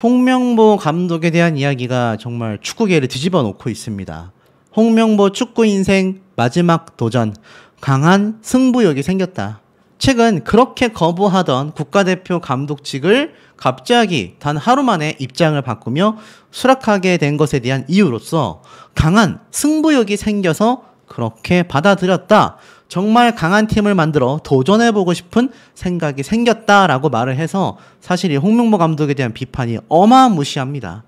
홍명보 감독에 대한 이야기가 정말 축구계를 뒤집어 놓고 있습니다. 홍명보 축구 인생 마지막 도전, 강한 승부욕이 생겼다. 최근 그렇게 거부하던 국가대표 감독직을 갑자기 단 하루 만에 입장을 바꾸며 수락하게 된 것에 대한 이유로서 강한 승부욕이 생겨서 그렇게 받아들였다. 정말 강한 팀을 만들어 도전해보고 싶은 생각이 생겼다라고 말을 해서 사실 이 홍명보 감독에 대한 비판이 어마무시합니다.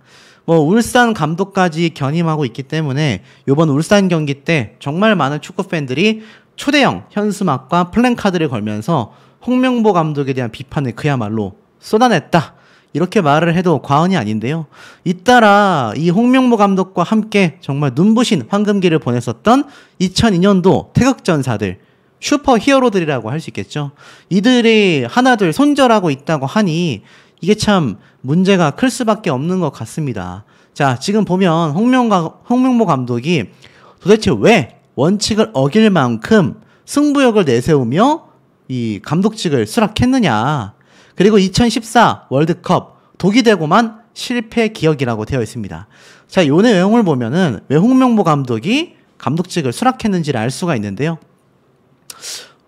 울산 감독까지 견임하고 있기 때문에 이번 울산 경기 때 정말 많은 축구 팬들이 초대형 현수막과 플랜카드를 걸면서 홍명보 감독에 대한 비판을 그야말로 쏟아냈다. 이렇게 말을 해도 과언이 아닌데요. 잇따라 이 홍명보 감독과 함께 정말 눈부신 황금기를 보냈었던 2002년도 태극전사들, 슈퍼 히어로들이라고 할 수 있겠죠. 이들이 하나둘 손절하고 있다고 하니 이게 참 문제가 클 수밖에 없는 것 같습니다. 자, 지금 보면 홍명보 감독이 도대체 왜 원칙을 어길 만큼 승부욕을 내세우며 이 감독직을 수락했느냐. 그리고 2014 월드컵 독이 되고만 실패 기억이라고 되어 있습니다. 자, 요 내용을 보면은 왜 홍명보 감독이 감독직을 수락했는지를 알 수가 있는데요.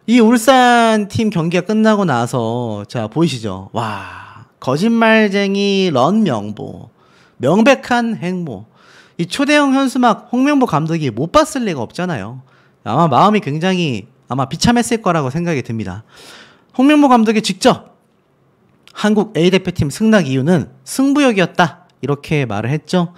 이 울산 팀 경기가 끝나고 나서 자, 보이시죠? 와, 거짓말쟁이 런명보, 명백한 행보. 이 초대형 현수막 홍명보 감독이 못 봤을 리가 없잖아요. 아마 마음이 굉장히 비참했을 거라고 생각이 듭니다. 홍명보 감독이 직접 한국 A대표팀 승락 이유는 승부욕이었다. 이렇게 말을 했죠.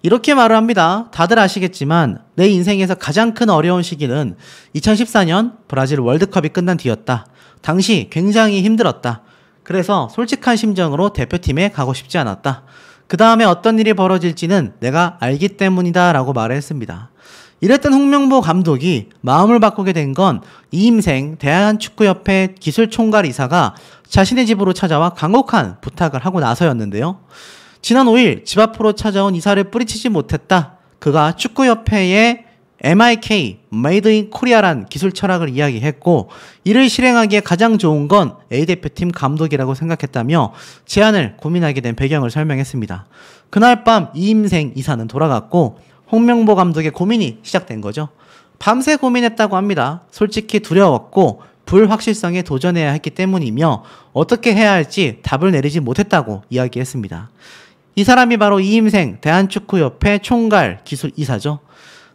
이렇게 말을 합니다. 다들 아시겠지만 내 인생에서 가장 큰 어려운 시기는 2014년 브라질 월드컵이 끝난 뒤였다. 당시 굉장히 힘들었다. 그래서 솔직한 심정으로 대표팀에 가고 싶지 않았다. 그 다음에 어떤 일이 벌어질지는 내가 알기 때문이다 라고 말을 했습니다. 이랬던 홍명보 감독이 마음을 바꾸게 된 건 이임생 대한축구협회 기술총괄 이사가 자신의 집으로 찾아와 간곡한 부탁을 하고 나서였는데요. 지난 5일 집 앞으로 찾아온 이사를 뿌리치지 못했다. 그가 축구협회의 MIK, Made in Korea란 기술 철학을 이야기했고 이를 실행하기에 가장 좋은 건 A대표팀 감독이라고 생각했다며 제안을 고민하게 된 배경을 설명했습니다. 그날 밤 이임생 이사는 돌아갔고 홍명보 감독의 고민이 시작된 거죠. 밤새 고민했다고 합니다. 솔직히 두려웠고 불확실성에 도전해야 했기 때문이며 어떻게 해야 할지 답을 내리지 못했다고 이야기했습니다. 이 사람이 바로 이임생 대한축구협회 총괄 기술 이사죠.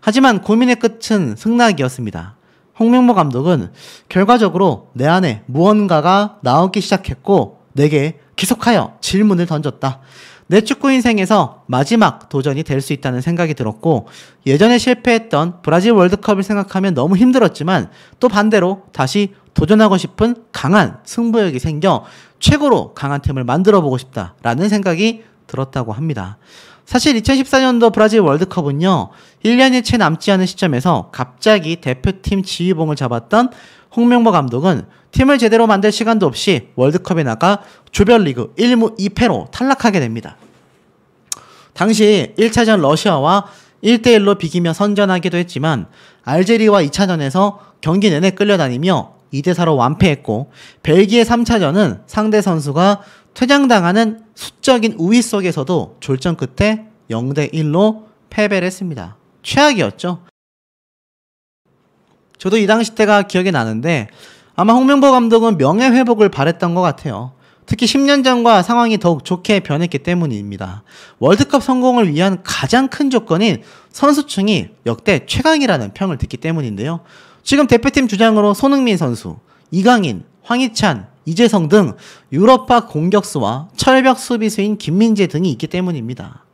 하지만 고민의 끝은 승낙이었습니다. 홍명보 감독은 결과적으로 내 안에 무언가가 나오기 시작했고 내게 계속하여 질문을 던졌다. 내 축구 인생에서 마지막 도전이 될 수 있다는 생각이 들었고 예전에 실패했던 브라질 월드컵을 생각하면 너무 힘들었지만 또 반대로 다시 도전하고 싶은 강한 승부욕이 생겨 최고로 강한 팀을 만들어보고 싶다라는 생각이 들었다고 합니다. 사실 2014년도 브라질 월드컵은요. 1년이 채 남지 않은 시점에서 갑자기 대표팀 지휘봉을 잡았던 홍명보 감독은 팀을 제대로 만들 시간도 없이 월드컵에 나가 조별리그 1무 2패로 탈락하게 됩니다. 당시 1차전 러시아와 1대1로 비기며 선전하기도 했지만 알제리와 2차전에서 경기 내내 끌려다니며 2대4로 완패했고 벨기에 3차전은 상대 선수가 퇴장당하는 수적인 우위 속에서도 졸전 끝에 0대1로 패배를 했습니다. 최악이었죠. 저도 이 당시 때가 기억이 나는데 아마 홍명보 감독은 명예회복을 바랬던 것 같아요. 특히 10년 전과 상황이 더욱 좋게 변했기 때문입니다. 월드컵 성공을 위한 가장 큰 조건인 선수층이 역대 최강이라는 평을 듣기 때문인데요. 지금 대표팀 주장으로 손흥민 선수, 이강인, 황희찬, 이재성 등 유럽파 공격수와 철벽 수비수인 김민재 등이 있기 때문입니다.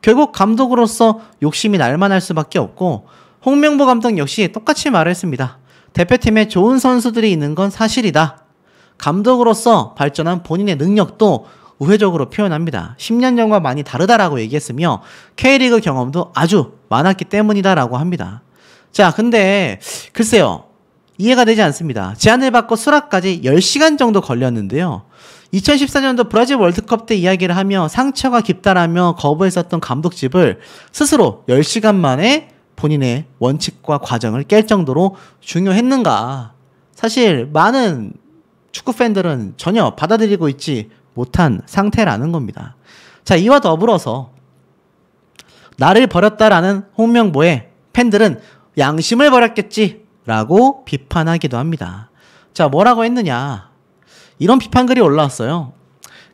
결국 감독으로서 욕심이 날만할 수밖에 없고 홍명보 감독 역시 똑같이 말했습니다. 대표팀에 좋은 선수들이 있는 건 사실이다. 감독으로서 발전한 본인의 능력도 우회적으로 표현합니다. 10년 전과 많이 다르다라고 얘기했으며 K리그 경험도 아주 많았기 때문이다라고 합니다. 자, 근데 글쎄요. 이해가 되지 않습니다. 제안을 받고 수락까지 10시간 정도 걸렸는데요. 2014년도 브라질 월드컵 때 이야기를 하며 상처가 깊다라며 거부했었던 감독집을 스스로 10시간 만에 본인의 원칙과 과정을 깰 정도로 중요했는가. 사실 많은 축구 팬들은 전혀 받아들이고 있지 못한 상태라는 겁니다. 자, 이와 더불어서 나를 버렸다라는 홍명보의 팬들은 양심을 버렸겠지라고 비판하기도 합니다. 자, 뭐라고 했느냐? 이런 비판글이 올라왔어요.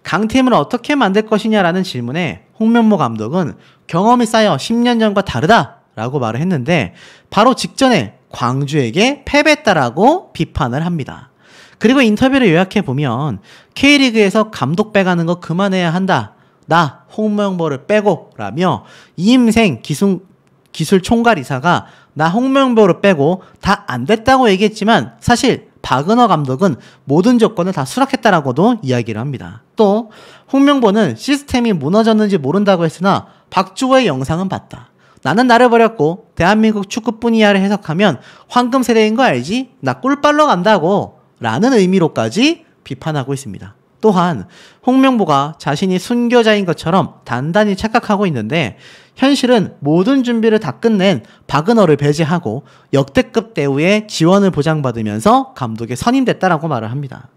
강팀을 어떻게 만들 것이냐라는 질문에 홍명보 감독은 경험이 쌓여 10년 전과 다르다라고 말을 했는데 바로 직전에 광주에게 패배했다라고 비판을 합니다. 그리고 인터뷰를 요약해보면 K리그에서 감독 빼가는 거 그만해야 한다. 나 홍명보를 빼고 라며 이임생 기술 총괄이사가 나 홍명보를 빼고 다 안 됐다고 얘기했지만 사실 박은호 감독은 모든 조건을 다 수락했다라고도 이야기를 합니다. 또 홍명보는 시스템이 무너졌는지 모른다고 했으나 박주호의 영상은 봤다. 나는 나를 버렸고 대한민국 축구뿐이야를 해석하면 황금 세대인 거 알지? 나 꿀빨러 간다고 라는 의미로까지 비판하고 있습니다. 또한 홍명보가 자신이 순교자인 것처럼 단단히 착각하고 있는데 현실은 모든 준비를 다 끝낸 박은호를 배제하고 역대급 대우의 지원을 보장받으면서 감독에 선임됐다라고 말을 합니다.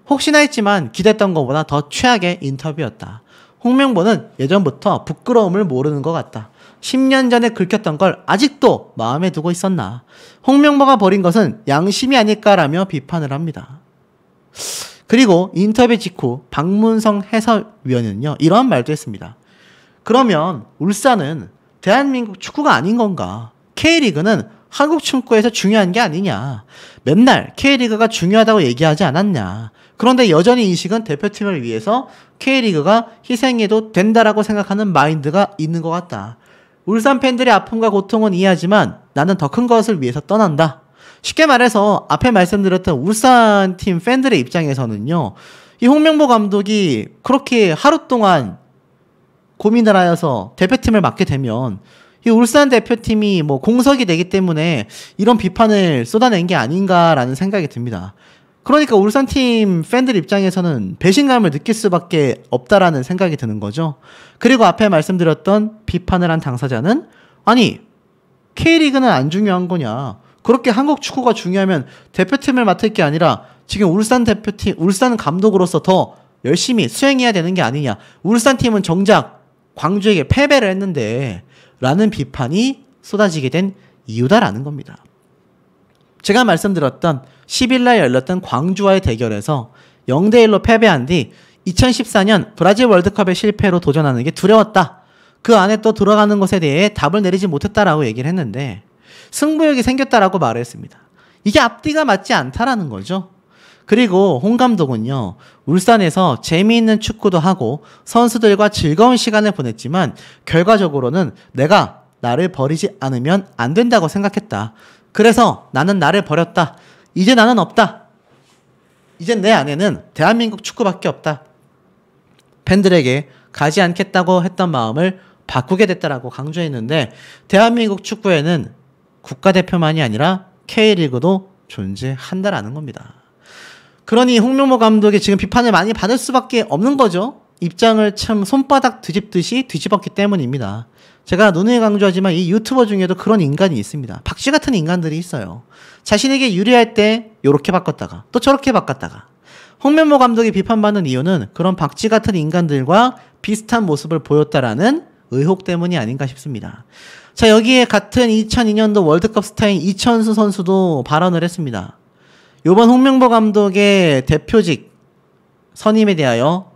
혹시나 했지만 기대했던 것보다 더 최악의 인터뷰였다. 홍명보는 예전부터 부끄러움을 모르는 것 같다. 10년 전에 긁혔던 걸 아직도 마음에 두고 있었나. 홍명보가 버린 것은 양심이 아닐까라며 비판을 합니다. 그리고 인터뷰 직후 박문성 해설위원은요, 이러한 말도 했습니다. 그러면 울산은 대한민국 축구가 아닌 건가? K리그는 한국 축구에서 중요한 게 아니냐? 맨날 K리그가 중요하다고 얘기하지 않았냐? 그런데 여전히 인식은 대표팀을 위해서 K리그가 희생해도 된다라고 생각하는 마인드가 있는 것 같다. 울산 팬들의 아픔과 고통은 이해하지만 나는 더 큰 것을 위해서 떠난다. 쉽게 말해서 앞에 말씀드렸던 울산 팀 팬들의 입장에서는요, 이 홍명보 감독이 그렇게 하루 동안 고민을 하여서 대표팀을 맡게 되면 이 울산 대표팀이 뭐 공석이 되기 때문에 이런 비판을 쏟아낸 게 아닌가라는 생각이 듭니다. 그러니까 울산팀 팬들 입장에서는 배신감을 느낄 수밖에 없다라는 생각이 드는 거죠. 그리고 앞에 말씀드렸던 비판을 한 당사자는 아니 K리그는 안 중요한 거냐, 그렇게 한국 축구가 중요하면 대표팀을 맡을 게 아니라 지금 울산 대표팀, 울산 감독으로서 더 열심히 수행해야 되는 게 아니냐, 울산팀은 정작 광주에게 패배를 했는데 라는 비판이 쏟아지게 된 이유다라는 겁니다. 제가 말씀드렸던 10일날 열렸던 광주와의 대결에서 0대1로 패배한 뒤 2014년 브라질 월드컵의 실패로 도전하는 게 두려웠다. 그 안에 또 들어가는 것에 대해 답을 내리지 못했다라고 얘기를 했는데 승부욕이 생겼다라고 말을 했습니다. 이게 앞뒤가 맞지 않다라는 거죠. 그리고 홍 감독은요, 울산에서 재미있는 축구도 하고 선수들과 즐거운 시간을 보냈지만 결과적으로는 내가 나를 버리지 않으면 안 된다고 생각했다. 그래서 나는 나를 버렸다. 이제 나는 없다. 이젠 내 안에는 대한민국 축구밖에 없다. 팬들에게 가지 않겠다고 했던 마음을 바꾸게 됐다라고 강조했는데 대한민국 축구에는 국가대표만이 아니라 K리그도 존재한다라는 겁니다. 그러니 홍명보 감독이 지금 비판을 많이 받을 수밖에 없는 거죠. 입장을 참 손바닥 뒤집듯이 뒤집었기 때문입니다. 제가 누누이 강조하지만 이 유튜버 중에도 그런 인간이 있습니다. 박쥐 같은 인간들이 있어요. 자신에게 유리할 때 요렇게 바꿨다가 또 저렇게 바꿨다가. 홍명보 감독이 비판받는 이유는 그런 박쥐 같은 인간들과 비슷한 모습을 보였다라는 의혹 때문이 아닌가 싶습니다. 자, 여기에 같은 2002년도 월드컵 스타인 이천수 선수도 발언을 했습니다. 이번 홍명보 감독의 대표직 선임에 대하여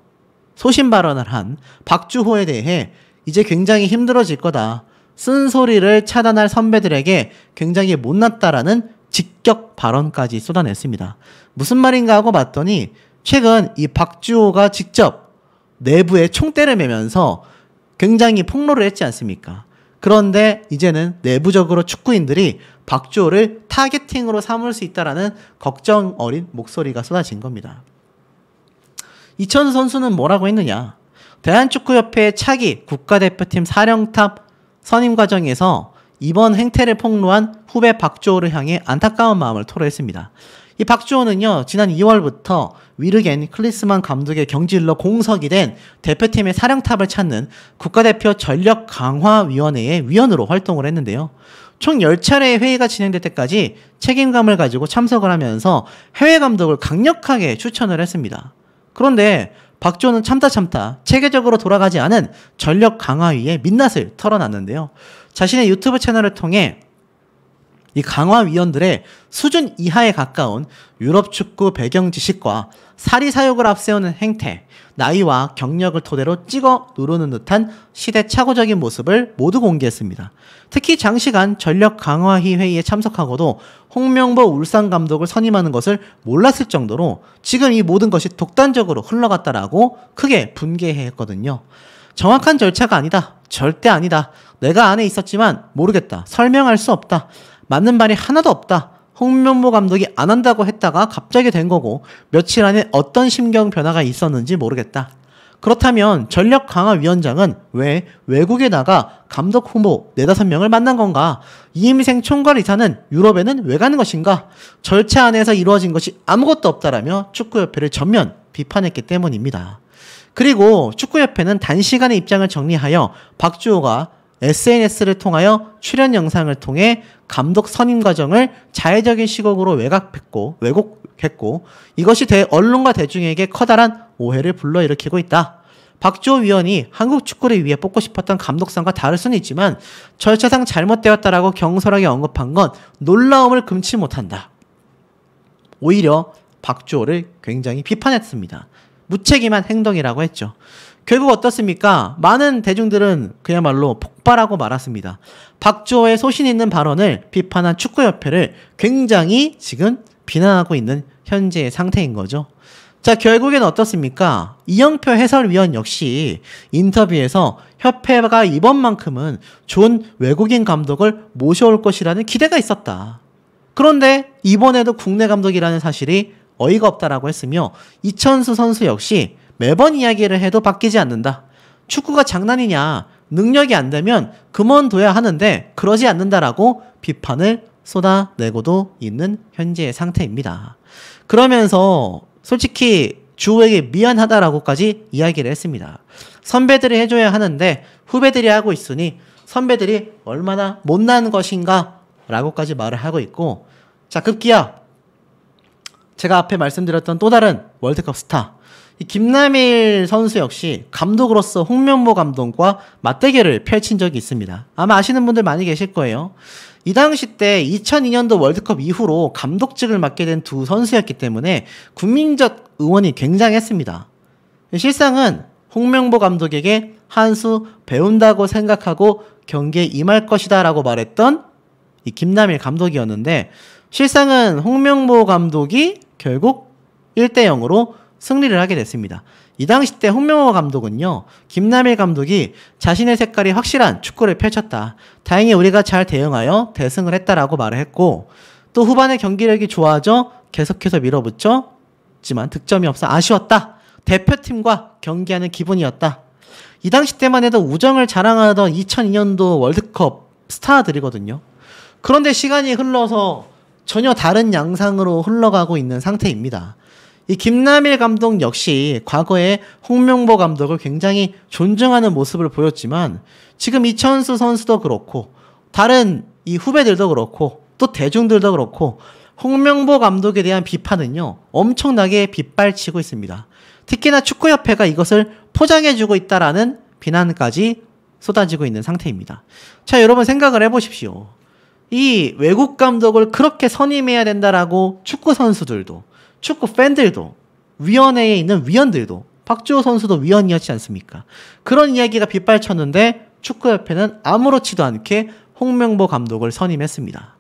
소신 발언을 한 박주호에 대해 이제 굉장히 힘들어질 거다. 쓴소리를 차단할 선배들에게 굉장히 못났다라는 직격 발언까지 쏟아냈습니다. 무슨 말인가 하고 봤더니 최근 이 박주호가 직접 내부에 총대를 매면서 굉장히 폭로를 했지 않습니까? 그런데 이제는 내부적으로 축구인들이 박주호를 타겟팅으로 삼을 수 있다라는 걱정 어린 목소리가 쏟아진 겁니다. 이천수 선수는 뭐라고 했느냐? 대한축구협회 차기 국가대표팀 사령탑 선임 과정에서 이번 행태를 폭로한 후배 박주호를 향해 안타까운 마음을 토로했습니다. 이 박주호는요, 지난 2월부터 위르겐 클리스만 감독의 경질로 공석이 된 대표팀의 사령탑을 찾는 국가대표 전력 강화위원회의 위원으로 활동을 했는데요. 총 10차례의 회의가 진행될 때까지 책임감을 가지고 참석을 하면서 해외 감독을 강력하게 추천을 했습니다. 그런데 박주호는 참다 체계적으로 돌아가지 않은 전력 강화 위에 민낯을 털어놨는데요. 자신의 유튜브 채널을 통해 이 강화위원들의 수준 이하에 가까운 유럽 축구 배경 지식과 사리사욕을 앞세우는 행태, 나이와 경력을 토대로 찍어 누르는 듯한 시대착오적인 모습을 모두 공개했습니다. 특히 장시간 전력 강화위 회의에 참석하고도 홍명보 울산 감독을 선임하는 것을 몰랐을 정도로 지금 이 모든 것이 독단적으로 흘러갔다라고 크게 분개했거든요. 정확한 절차가 아니다. 절대 아니다. 내가 안에 있었지만 모르겠다. 설명할 수 없다. 맞는 말이 하나도 없다. 홍명보 감독이 안 한다고 했다가 갑자기 된 거고 며칠 안에 어떤 심경 변화가 있었는지 모르겠다. 그렇다면 전력 강화 위원장은 왜 외국에 나가 감독 후보 4-5명을 만난 건가? 이임생 총괄 이사는 유럽에는 왜 가는 것인가? 절차 안에서 이루어진 것이 아무것도 없다라며 축구협회를 전면 비판했기 때문입니다. 그리고 축구협회는 단시간에 입장을 정리하여 박주호가 SNS를 통하여 출연 영상을 통해 감독 선임 과정을 자의적인 시각으로 왜곡했고 이것이 언론과 대중에게 커다란 오해를 불러일으키고 있다. 박주호 위원이 한국 축구를 위해 뽑고 싶었던 감독상과 다를 수는 있지만 절차상 잘못되었다라고 경솔하게 언급한 건 놀라움을 금치 못한다. 오히려 박주호를 굉장히 비판했습니다. 무책임한 행동이라고 했죠. 결국 어떻습니까? 많은 대중들은 그야말로 폭발하고 말았습니다. 박주호의 소신 있는 발언을 비판한 축구협회를 굉장히 지금 비난하고 있는 현재의 상태인 거죠. 자, 결국엔 어떻습니까? 이영표 해설위원 역시 인터뷰에서 협회가 이번만큼은 좋은 외국인 감독을 모셔올 것이라는 기대가 있었다. 그런데 이번에도 국내 감독이라는 사실이 어이가 없다라고 했으며 이천수 선수 역시 매번 이야기를 해도 바뀌지 않는다. 축구가 장난이냐. 능력이 안 되면 그만둬야 하는데 그러지 않는다라고 비판을 쏟아내고도 있는 현재의 상태입니다. 그러면서 솔직히 주호에게 미안하다라고까지 이야기를 했습니다. 선배들이 해줘야 하는데 후배들이 하고 있으니 선배들이 얼마나 못난 것인가 라고까지 말을 하고 있고, 자, 급기야 제가 앞에 말씀드렸던 또 다른 월드컵 스타 이 김남일 선수 역시 감독으로서 홍명보 감독과 맞대결을 펼친 적이 있습니다. 아마 아시는 분들 많이 계실 거예요. 이 당시 때 2002년도 월드컵 이후로 감독직을 맡게 된 두 선수였기 때문에 국민적 응원이 굉장했습니다. 실상은 홍명보 감독에게 한 수 배운다고 생각하고 경기에 임할 것이다 라고 말했던 이 김남일 감독이었는데, 실상은 홍명보 감독이 결국 1대0으로 승리를 하게 됐습니다. 이 당시 때 홍명보 감독은요, 김남일 감독이 자신의 색깔이 확실한 축구를 펼쳤다. 다행히 우리가 잘 대응하여 대승을 했다라고 말을 했고, 또 후반에 경기력이 좋아져 계속해서 밀어붙였지만 득점이 없어 아쉬웠다. 대표팀과 경기하는 기분이었다. 이 당시 때만 해도 우정을 자랑하던 2002년도 월드컵 스타들이거든요. 그런데 시간이 흘러서 전혀 다른 양상으로 흘러가고 있는 상태입니다. 이 김남일 감독 역시 과거에 홍명보 감독을 굉장히 존중하는 모습을 보였지만 지금 이천수 선수도 그렇고 다른 이 후배들도 그렇고 또 대중들도 그렇고 홍명보 감독에 대한 비판은요 엄청나게 빗발치고 있습니다. 특히나 축구협회가 이것을 포장해주고 있다라는 비난까지 쏟아지고 있는 상태입니다. 자, 여러분 생각을 해보십시오. 이 외국 감독을 그렇게 선임해야 된다라고 축구 선수들도 축구 팬들도 위원회에 있는 위원들도 박주호 선수도 위원이었지 않습니까? 그런 이야기가 빗발쳤는데 축구협회는 아무렇지도 않게 홍명보 감독을 선임했습니다.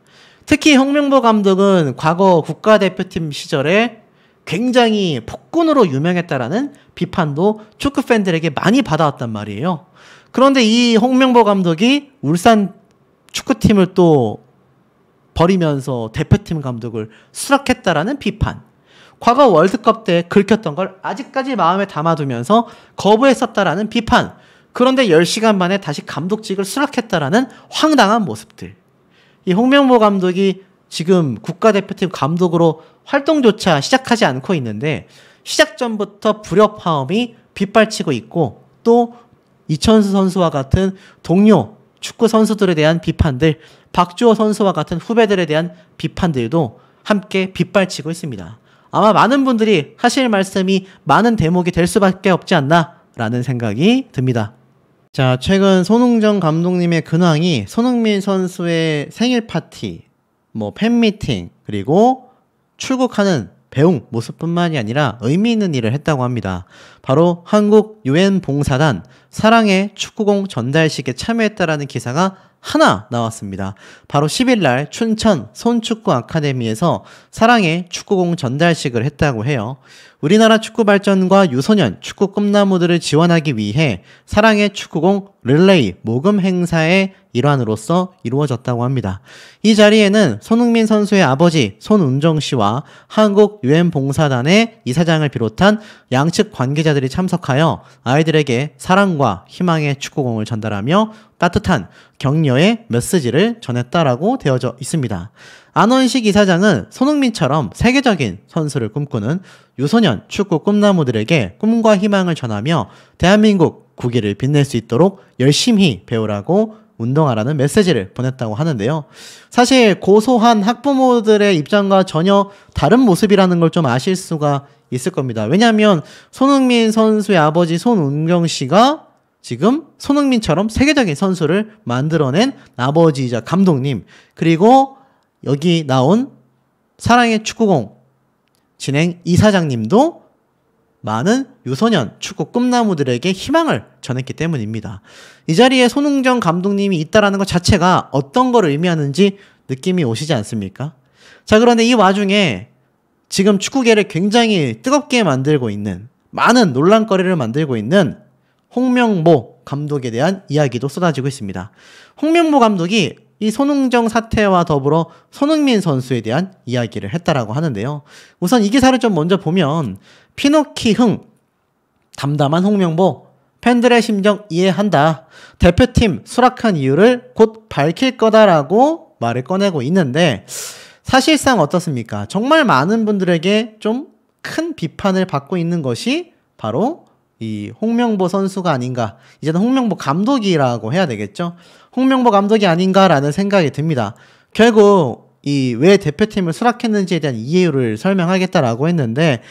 특히 홍명보 감독은 과거 국가대표팀 시절에 굉장히 폭군으로 유명했다라는 비판도 축구 팬들에게 많이 받아왔단 말이에요. 그런데 이 홍명보 감독이 울산 축구팀을 또 버리면서 대표팀 감독을 수락했다라는 비판, 과거 월드컵 때 긁혔던 걸 아직까지 마음에 담아두면서 거부했었다라는 비판, 그런데 10시간 만에 다시 감독직을 수락했다라는 황당한 모습들. 이 홍명보 감독이 지금 국가대표팀 감독으로 활동조차 시작하지 않고 있는데 시작 전부터 불협화음이 빗발치고 있고, 또 이천수 선수와 같은 동료 축구 선수들에 대한 비판들, 박주호 선수와 같은 후배들에 대한 비판들도 함께 빗발치고 있습니다. 아마 많은 분들이 하실 말씀이 많은 대목이 될 수밖에 없지 않나 라는 생각이 듭니다. 자, 최근 손흥정 감독님의 근황이 손흥민 선수의 생일 파티, 팬미팅, 그리고 출국하는 배웅 모습뿐만이 아니라 의미 있는 일을 했다고 합니다. 바로 한국 유엔 봉사단 사랑의 축구공 전달식에 참여했다라는 기사가 하나 나왔습니다. 바로 10일 날 춘천 손축구 아카데미에서 사랑의 축구공 전달식을 했다고 해요. 우리나라 축구 발전과 유소년 축구 꿈나무들을 지원하기 위해 사랑의 축구공 릴레이 모금 행사의 일환으로서 이루어졌다고 합니다. 이 자리에는 손흥민 선수의 아버지 손은정 씨와 한국 유엔 봉사단의 이사장을 비롯한 양측 관계자들이 참석하여 아이들에게 사랑과 희망의 축구공을 전달하며 따뜻한 격려의 메시지를 전했다라고 되어져 있습니다. 안원식 이사장은 손흥민처럼 세계적인 선수를 꿈꾸는 유소년 축구 꿈나무들에게 꿈과 희망을 전하며 대한민국 국위를 빛낼 수 있도록 열심히 배우라고 운동하라는 메시지를 보냈다고 하는데요. 사실 고소한 학부모들의 입장과 전혀 다른 모습이라는 걸 좀 아실 수가 있을 겁니다. 왜냐하면 손흥민 선수의 아버지 손은경 씨가 지금 손흥민처럼 세계적인 선수를 만들어낸 아버지이자 감독님, 그리고 여기 나온 사랑의 축구공 진행 이사장님도 많은 유소년 축구 꿈나무들에게 희망을 전했기 때문입니다. 이 자리에 손흥정 감독님이 있다라는 것 자체가 어떤 걸 의미하는지 느낌이 오시지 않습니까? 자, 그런데 이 와중에 지금 축구계를 굉장히 뜨겁게 만들고 있는, 많은 논란거리를 만들고 있는 홍명보 감독에 대한 이야기도 쏟아지고 있습니다. 홍명보 감독이 이 손흥정 사태와 더불어 손흥민 선수에 대한 이야기를 했다라고 하는데요. 우선 이 기사를 좀 먼저 보면 피노키 흥, 담담한 홍명보, 팬들의 심정 이해한다. 대표팀 수락한 이유를 곧 밝힐 거다라고 말을 꺼내고 있는데, 사실상 어떻습니까? 정말 많은 분들에게 좀 큰 비판을 받고 있는 것이 바로 이 홍명보 선수가 아닌가, 이제는 홍명보 감독이라고 해야 되겠죠. 홍명보 감독이 아닌가라는 생각이 듭니다. 결국 이 왜 대표팀을 수락했는지에 대한 이유를 설명하겠다라고 했는데,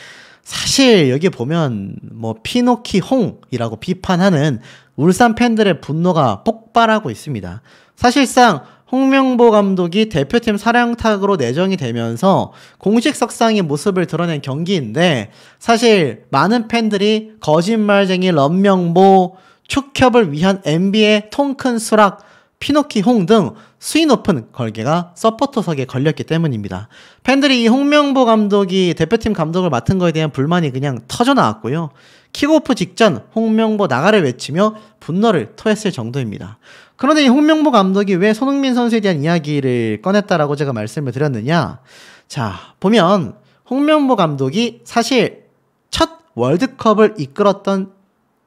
사실 여기 보면 피노키 홍이라고 비판하는 울산 팬들의 분노가 폭발하고 있습니다. 사실상 홍명보 감독이 대표팀 사령탑으로 내정이 되면서 공식석상의 모습을 드러낸 경기인데, 사실 많은 팬들이 거짓말쟁이 런명보, 축협을 위한 NBA 통큰 수락, 피노키 홍 등 수위 높은 걸개가 서포터석에 걸렸기 때문입니다. 팬들이 이 홍명보 감독이 대표팀 감독을 맡은 거에 대한 불만이 그냥 터져나왔고요. 킥오프 직전 홍명보 나가를 외치며 분노를 토했을 정도입니다. 그런데 이 홍명보 감독이 왜 손흥민 선수에 대한 이야기를 꺼냈다라고 제가 말씀을 드렸느냐? 자, 보면 홍명보 감독이 사실 첫 월드컵을 이끌었던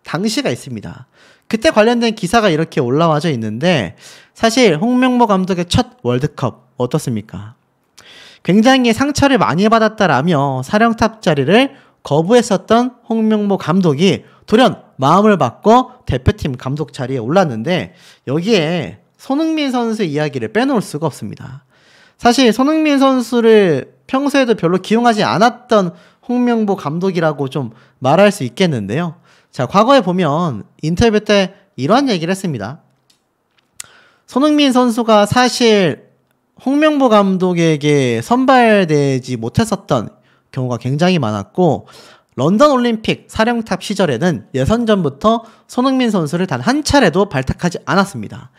당시가 있습니다. 그때 관련된 기사가 이렇게 올라와져 있는데, 사실 홍명보 감독의 첫 월드컵 어떻습니까? 굉장히 상처를 많이 받았다라며 사령탑 자리를 거부했었던 홍명보 감독이 돌연 마음을 바꿔 대표팀 감독 자리에 올랐는데, 여기에 손흥민 선수의 이야기를 빼놓을 수가 없습니다. 사실 손흥민 선수를 평소에도 별로 기용하지 않았던 홍명보 감독이라고 좀 말할 수 있겠는데요. 자, 과거에 보면 인터뷰 때 이러한 얘기를 했습니다. 손흥민 선수가 사실 홍명보 감독에게 선발되지 못했었던 경우가 굉장히 많았고, 런던 올림픽 사령탑 시절에는 예선전부터 손흥민 선수를 단 한 차례도 발탁하지 않았습니다.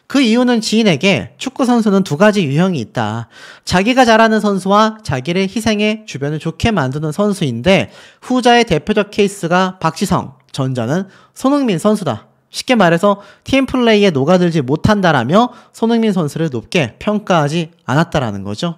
그 이유는 지인에게 축구 선수는 두 가지 유형이 있다. 자기가 잘하는 선수와 자기를 희생해 주변을 좋게 만드는 선수인데, 후자의 대표적 케이스가 박지성, 전자는 손흥민 선수다. 쉽게 말해서 팀 플레이에 녹아들지 못한다라며 손흥민 선수를 높게 평가하지 않았다라는 거죠.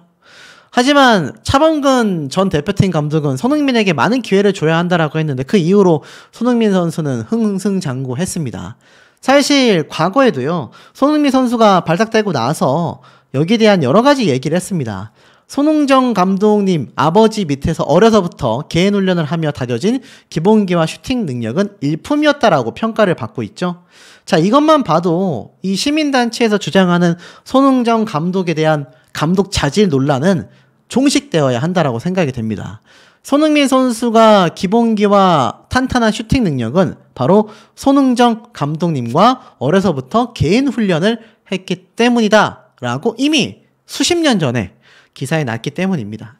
하지만 차범근 전 대표팀 감독은 손흥민에게 많은 기회를 줘야 한다라고 했는데, 그 이후로 손흥민 선수는 흥승장구했습니다. 사실 과거에도요, 손흥민 선수가 발탁되고 나서 여기에 대한 여러 가지 얘기를 했습니다. 손흥정 감독님 아버지 밑에서 어려서부터 개인 훈련을 하며 다져진 기본기와 슈팅 능력은 일품이었다라고 평가를 받고 있죠. 자, 이것만 봐도 이 시민단체에서 주장하는 손흥정 감독에 대한 감독 자질 논란은 종식되어야 한다라고 생각이 됩니다. 손흥민 선수가 기본기와 탄탄한 슈팅 능력은 바로 손흥정 감독님과 어려서부터 개인 훈련을 했기 때문이다 라고 이미 수십 년 전에 기사에 났기 때문입니다.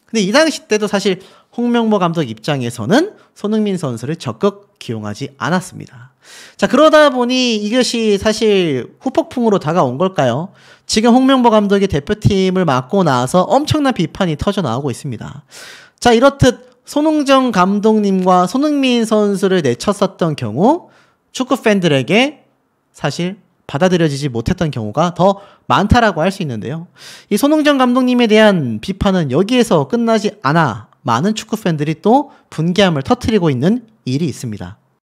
근데 이 당시 때도 사실 홍명보 감독 입장에서는 손흥민 선수를 적극 기용하지 않았습니다. 자, 그러다 보니 이것이 사실 후폭풍으로 다가온 걸까요? 지금 홍명보 감독이 대표팀을 맡고 나서 엄청난 비판이 터져 나오고 있습니다. 자, 이렇듯 손흥정 감독님과 손흥민 선수를 내쳤었던 경우 축구 팬들에게 사실 받아들여지지 못했던 경우가 더 많다라고 할 수 있는데요. 이 손흥정 감독님에 대한 비판은 여기에서 끝나지 않아 많은 축구 팬들이 또 분개함을 터뜨리고 있는 일이 있습니다.